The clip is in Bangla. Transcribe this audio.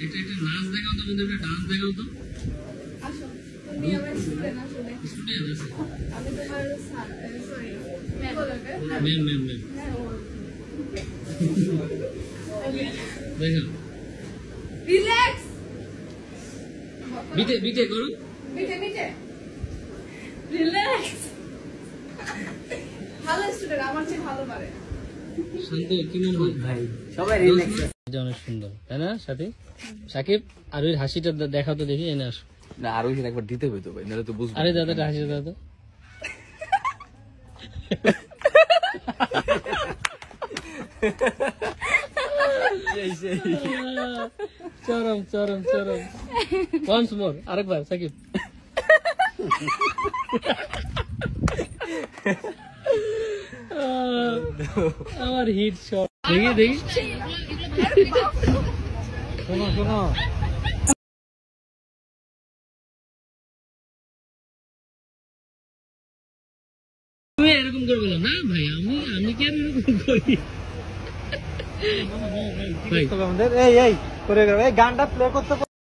এটা একটা নাচ দেখাও তো, আমাদের একটা ডান্স দেখাও তো। আসো, তুমি আমার স্টুডেন্ট আসলে। স্টুডেন্ট আছে। আমি তোমার সরি ম্যাম বলবে। ম্যাম দেখাও। রিল্যাক্স। বিটে করো। বিটে রিল্যাক্স। ভালো স্টুডেন্ট, আমার চেয়ে ভালো পারে। শান্ত কি মনে হয় ভাই সবাই রিল্যাক্স। এটা অনেক সুন্দর তাই না সাথী? সাকিব আর ওই হাসিটা দেখাও তো দেখি, এনে আসো। না আর ওই একবার দিতে হবে তো ভাই, নাহলে তো বুঝবো। আরে দাদা হাসিটা দাদা চরম চরম চরম। ওয়ান্স মোর, আরেকবার সাকিব। আমার হিট শট। দেখি শোনো শোনো, তুমি এরকম করে বলো না ভাই, আমি কেন এরকম করি ভাই? আমাদের এই করে গানটা প্লে করতে